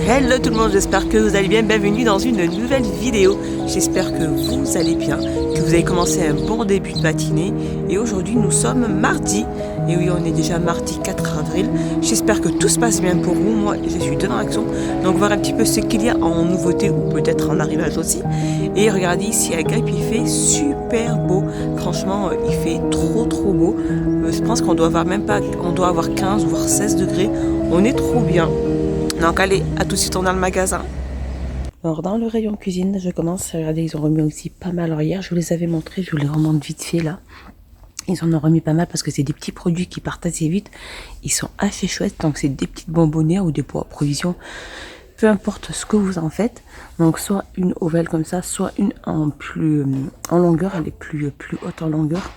Hello tout le monde, j'espère que vous allez bien, bienvenue dans une nouvelle vidéo. J'espère que vous allez bien, que vous avez commencé un bon début de matinée. Et aujourd'hui nous sommes mardi, et oui on est déjà mardi 4 avril. J'espère que tout se passe bien pour vous, moi je suis devant l'action. Donc voir un petit peu ce qu'il y a en nouveauté ou peut-être en arrivage aussi. Et regardez ici à Gap, il fait super beau, franchement il fait trop beau. Je pense qu'on doit avoir même pas, on doit avoir 15 voire 16 degrés, on est trop bien. Donc allez, à tout de suite on est dans le magasin. Alors dans le rayon cuisine, je commence, regardez, ils ont remis aussi pas mal. Alors hier je vous les avais montrés, je vous les remonte vite fait là. Ils en ont remis pas mal parce que c'est des petits produits qui partent assez vite. Ils sont assez chouettes, donc c'est des petites bonbonnières ou des pots à provision. Peu importe ce que vous en faites. Donc soit une ovale comme ça, soit une en longueur, elle est plus haute en longueur.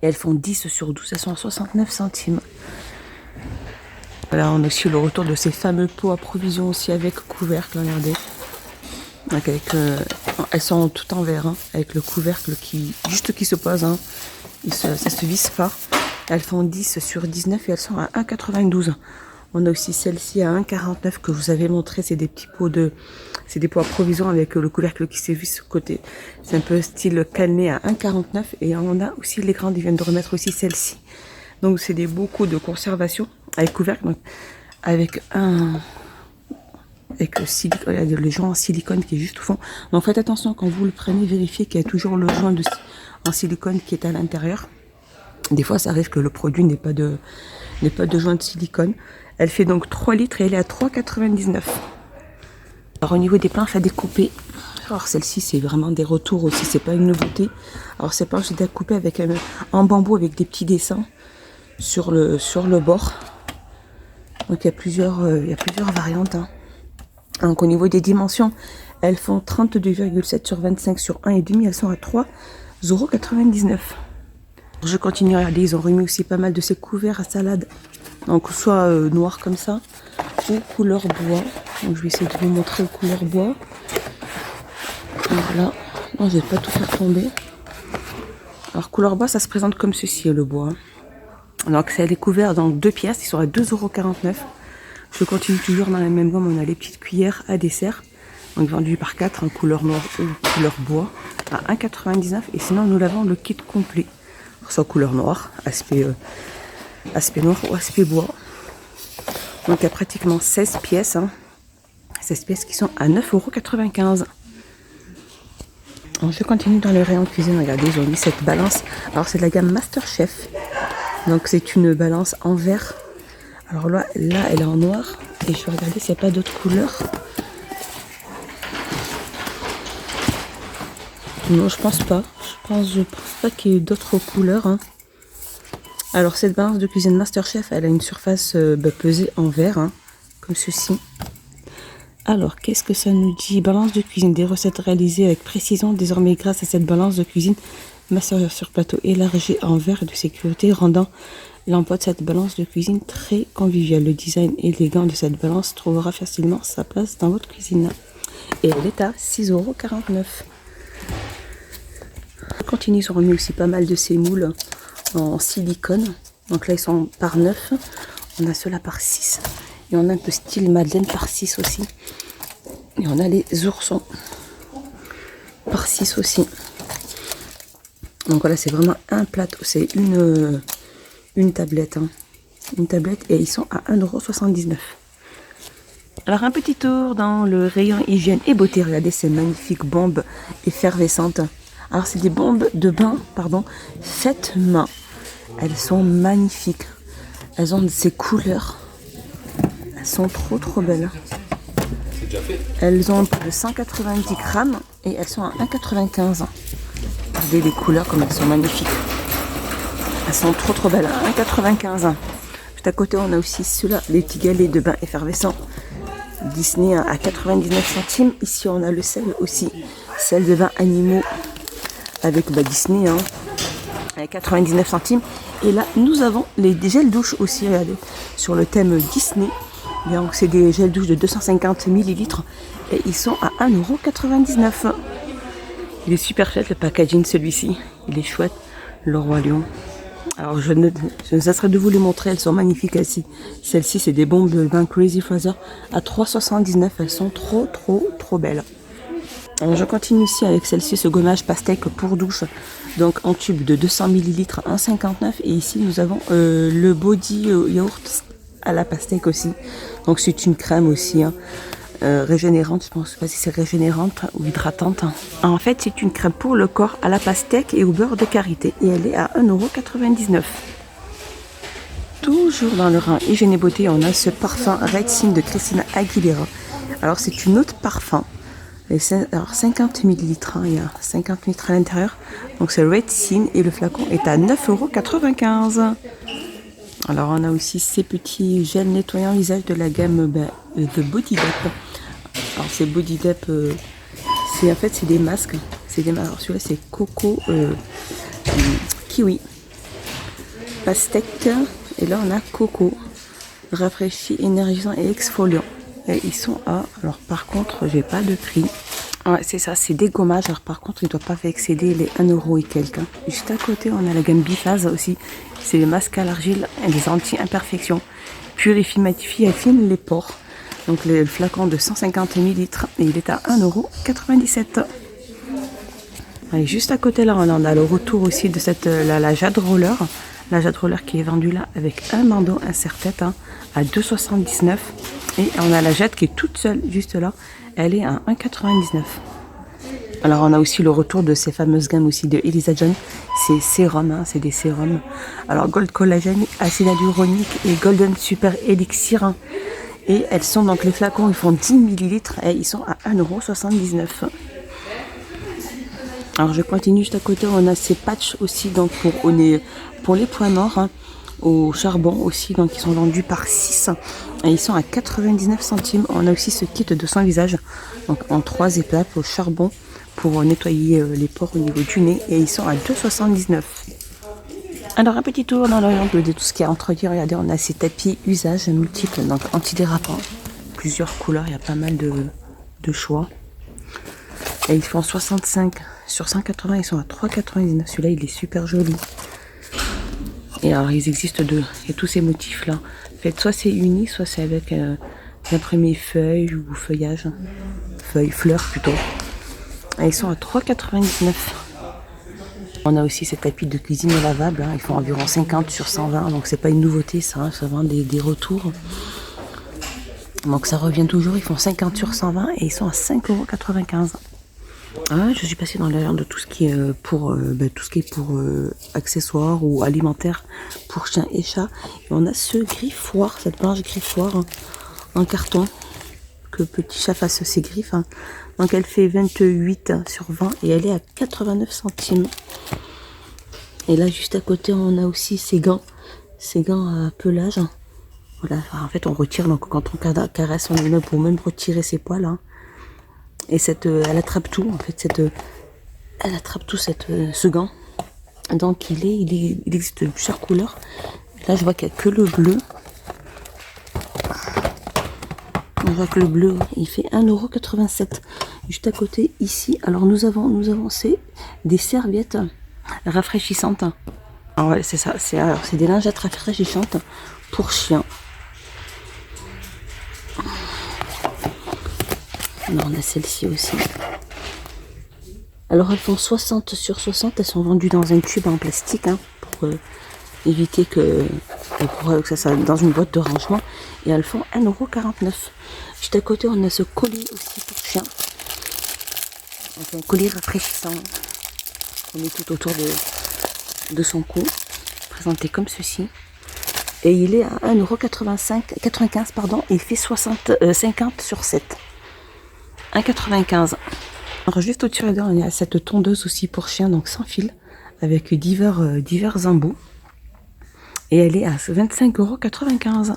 Et elles font 10 sur 12, elles sont à 69 centimes. Voilà, on a aussi le retour de ces fameux pots à provision aussi avec couvercle, regardez. Donc elles sont toutes en verre, hein, avec le couvercle qui se pose, hein. Ça se visse pas. Elles font 10 sur 19 et elles sont à 1,92. On a aussi celle-ci à 1,49 que je vous avais montré, c'est des petits pots c'est des pots à provision avec le couvercle qui se visse côté. C'est un peu style cannelé à 1,49 et on a aussi les grandes, ils viennent de remettre aussi celle-ci. Donc c'est des beaux pots de conservation avec couvercle, donc avec le joint en silicone qui est juste au fond. Donc faites attention quand vous le prenez, vérifiez qu'il y a toujours le joint en silicone qui est à l'intérieur. Des fois ça arrive que le produit n'ait pas de joint de silicone. Elle fait donc 3 litres et elle est à 3,99. Alors au niveau des planches à découper, alors celle-ci c'est vraiment des retours aussi, c'est pas une nouveauté. Alors ces planches à découper avec en bambou avec des petits dessins sur le bord. Donc il y a plusieurs variantes, hein. Donc au niveau des dimensions, elles font 32,7 sur 25 sur 1,5, elles sont à 3,99 €. Je continue à regarder, ils ont remis aussi pas mal de ces couverts à salade. Donc soit noir comme ça, ou couleur bois. Donc je vais essayer de vous montrer le couleur bois. Donc voilà, non, je vais pas tout faire tomber. Alors couleur bois, ça se présente comme ceci, le bois. Donc c'est des couverts dans 2 pièces, ils sont à 2,49 €. Je continue toujours dans la même gamme, on a les petites cuillères à dessert. Donc vendues par 4 en couleur noire ou couleur bois à 1,99 €. Et sinon nous l'avons le kit complet. Soit couleur noire, aspect noir ou aspect bois. Donc il y a pratiquement 16 pièces. 16 pièces qui sont à 9,95 €. Alors, je continue dans le rayon cuisine, regardez, ils ont mis cette balance. Alors c'est de la gamme Masterchef. Donc c'est une balance en verre. Alors là elle est en noir. Et je vais regarder s'il n'y a pas d'autres couleurs. Non, je pense pas. Je pense pas qu'il y ait d'autres couleurs, hein. Alors cette balance de cuisine Masterchef, elle a une surface pesée en verre, hein, comme ceci. Alors qu'est-ce que ça nous dit? Balance de cuisine, des recettes réalisées avec précision désormais grâce à cette balance de cuisine Masterchef sur plateau élargi en verre de sécurité, rendant l'emploi de cette balance de cuisine très convivial. Le design élégant de cette balance trouvera facilement sa place dans votre cuisine. Et elle est à 6,49 €. On continue, ils ont remis aussi pas mal de ces moules en silicone. Donc là ils sont par 9. On a ceux-là par 6. Et on a un peu style Madeleine par 6 aussi. Et on a les oursons par 6 aussi. Donc voilà, c'est vraiment un plateau, c'est une tablette, hein. Une tablette et ils sont à 1,79 €. Alors un petit tour dans le rayon hygiène et beauté. Regardez ces magnifiques bombes effervescentes. Alors c'est des bombes de bain, faites main. Elles sont magnifiques. Elles ont ces couleurs. Elles sont trop belles. Elles ont plus de 190 grammes et elles sont à 1,95 €. Regardez les couleurs comme elles sont magnifiques. Elles sont trop belles, à 1,95 €. Juste à côté on a aussi ceux-là, les petits galets de bain effervescents Disney à 99 centimes. Ici on a le sel aussi, sel de bain animaux avec Disney, hein, à 99 centimes. Et là nous avons les gels douche aussi, regardez, sur le thème Disney. Donc c'est des gels douche de 250 ml et ils sont à 1,99 €. Il est super chouette le packaging, celui-ci, il est chouette. Le Roi Lion Alors je ne cesserai de vous les montrer, elles sont magnifiques elles-ci. Celles-ci c'est des bombes de bain Crazy Freezer à 3,79 €. Elles sont trop belles. Alors je continue ici avec celle-ci, ce gommage pastèque pour douche. Donc en tube de 200 ml à 1,59 €. Et ici nous avons le body yaourt à la pastèque aussi. Donc c'est une crème aussi. Hein. Régénérante, je pense pas si c'est régénérante ou hydratante. En fait, c'est une crème pour le corps à la pastèque et au beurre de karité et elle est à 1,99 €. Toujours dans le rang hygiène et beauté, on a ce parfum Red Sin de Christina Aguilera. Alors, c'est une autre parfum. Alors, 50 ml, hein, il y a 50 ml à l'intérieur. Donc, c'est Red Sin et le flacon est à 9,95 €. Alors, on a aussi ces petits gels nettoyants visage de la gamme The Body Dep. Alors, ces Body Dep, en fait, c'est des masques. Alors, celui-là, c'est coco, kiwi, pastèque. Et là, on a coco, rafraîchi, énergisant et exfoliant. Et ils sont à... Alors, par contre, j'ai pas de prix. Ouais, c'est ça, c'est des gommages. Alors, par contre, il ne doit pas excéder les 1 € et quelques. Juste à côté, on a la gamme Biphase aussi. C'est les masques à l'argile et des anti-imperfections. Purifie, matifie, affine les pores. Donc, le flacon de 150 ml et il est à 1,97 €. Allez, juste à côté, là, on a le retour aussi de cette la Jade Roller. La Jade Roller qui est vendue là avec un bandeau, un serre-tête hein, à 2,79 €. Et on a la Jade qui est toute seule, juste là. Elle est à 1,99 €. Alors, on a aussi le retour de ces fameuses gammes aussi de Elisa John. C'est sérum, hein, c'est des sérums. Alors, Gold Collagène, acide hyaluronique et Golden Super Elixir. Hein. Et elles sont donc, les flacons, ils font 10 ml et ils sont à 1,79 €. Alors, je continue juste à côté. On a ces patchs aussi donc pour les points morts. Hein, au charbon aussi, donc ils sont vendus par 6 et ils sont à 99 centimes. On a aussi ce kit de soin visage, donc en 3 étapes au charbon pour nettoyer les pores au niveau du nez et ils sont à 2,79 €. Alors un petit tour dans l'oriental de tout ce qui est entretien. Regardez, on a ces tapis usage multiples, donc antidérapants, plusieurs couleurs, il y a pas mal de choix. Et ils font 65 sur 180, ils sont à 3,99 €. Celui-là il est super joli. Et alors, ils existent il y a tous ces motifs-là. En fait, soit c'est uni, soit c'est avec l'imprimé feuille ou feuillage. Fleurs plutôt. Et ils sont à 3,99 €. On a aussi ces tapis de cuisine lavables. Hein. Ils font environ 50 sur 120. Donc, c'est pas une nouveauté, ça. Hein. Ça vend des retours. Donc, ça revient toujours. Ils font 50 sur 120 et ils sont à 5,95 €. Ah, je suis passée dans l'air de tout ce qui est pour accessoires ou alimentaires pour chiens et chats. Et on a ce griffoir, cette planche griffoir hein, en carton. Que petit chat fasse ses griffes. Hein. Donc elle fait 28 sur 20 et elle est à 89 centimes. Et là juste à côté on a aussi ces gants à pelage. Voilà, enfin, en fait on retire donc quand on caresse son animal pour même retirer ses poils. Hein. Et elle attrape tout, en fait, elle attrape tout ce gant. Donc, il existe de plusieurs couleurs. Là, je vois qu'il n'y a que le bleu. On voit que le bleu, il fait 1,87 €. Juste à côté, ici, alors nous avons des serviettes rafraîchissantes. Alors, ouais, c'est ça, c'est des lingettes rafraîchissantes pour chiens. Alors on a celle-ci aussi. Alors elles font 60 sur 60. Elles sont vendues dans un tube en plastique hein, pour éviter que ça soit dans une boîte de rangement. Et elles font 1,49 €. Juste à côté on a ce collier aussi pour chien. Donc un collier rafraîchissant qu'on met tout autour de son cou. Présenté comme ceci. Et il est à 1,95 €. Et il fait 50 sur 7. 1,95 €. Alors juste au-dessus il y a cette tondeuse aussi pour chien, donc sans fil, avec divers embouts. Et elle est à 25,95 €.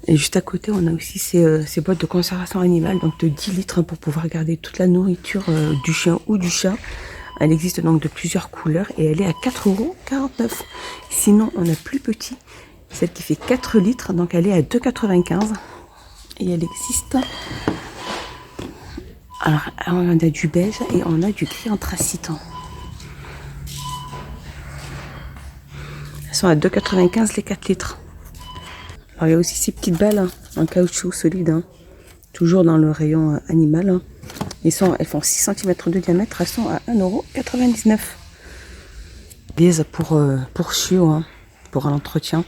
Et juste à côté, on a aussi ces boîtes de conservation animale, donc de 10 litres pour pouvoir garder toute la nourriture du chien ou du chat. Elle existe donc de plusieurs couleurs et elle est à 4,49 €. Sinon, on a plus petit, celle qui fait 4 litres, donc elle est à 2,95 €. Et elle existe... Alors, on a du beige et on a du gris anthracite. Elles sont à 2,95 les 4 litres. Alors il y a aussi ces petites balles hein, en caoutchouc solide. Hein, toujours dans le rayon animal. Hein. Elles font 6 cm de diamètre. Elles sont à 1,99 €. Des pour chiots, hein, pour un entretien.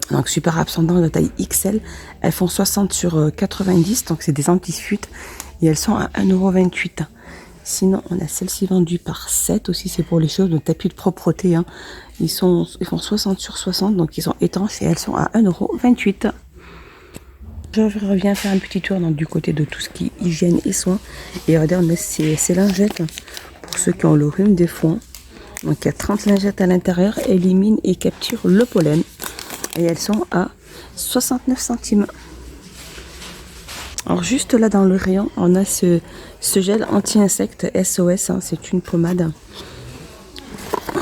Donc super absorbant de taille XL. Elles font 60 sur 90. Donc c'est des anti-fuites. Et elles sont à 1,28 €. Sinon, on a celle-ci vendue par 7 aussi. C'est pour les chiots, le tapis de propreté. Hein. Ils font 60 sur 60. Donc ils sont étanches et elles sont à 1,28 €. Je reviens faire un petit tour du côté de tout ce qui est hygiène et soins. Et regardez, on a ces lingettes pour ceux qui ont le rhume des foins. Donc il y a 30 lingettes à l'intérieur, éliminent et capturent le pollen. Et elles sont à 69 centimes. Alors juste là dans le rayon, on a ce gel anti-insectes SOS, hein, c'est une pommade.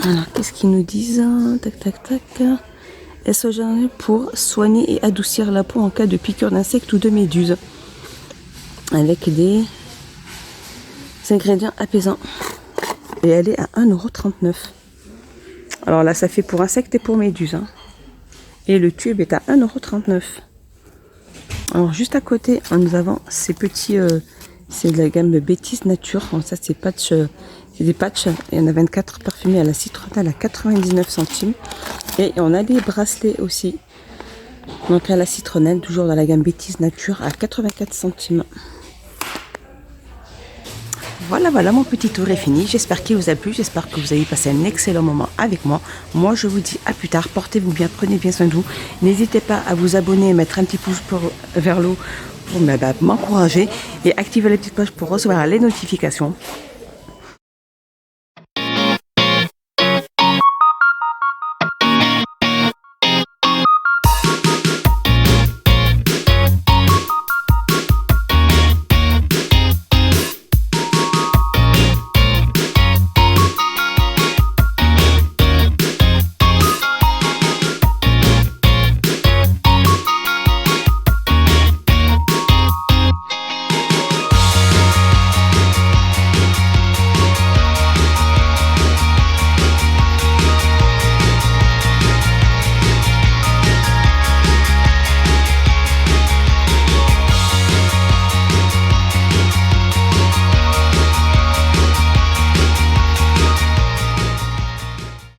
Alors qu'est-ce qu'ils nous disent? Tac tac tac. SOS pour soigner et adoucir la peau en cas de piqûre d'insectes ou de méduses. Avec des ingrédients apaisants. Et elle est à 1,39 €. Alors là, ça fait pour insectes et pour méduses. Hein. Et le tube est à 1,39 €. Alors juste à côté, nous avons ces petits... c'est de la gamme Bêtise Nature. Donc ça, c'est des patchs. Il y en a 24 parfumés à la citronnelle à 99 centimes. Et on a des bracelets aussi. Donc à la citronnelle, toujours dans la gamme Bêtise Nature à 84 centimes. Voilà, mon petit tour est fini. J'espère qu'il vous a plu. J'espère que vous avez passé un excellent moment avec moi. Moi, je vous dis à plus tard. Portez-vous bien, prenez bien soin de vous. N'hésitez pas à vous abonner et mettre un petit pouce vers le haut pour m'encourager. Et activer la petite cloche pour recevoir les notifications.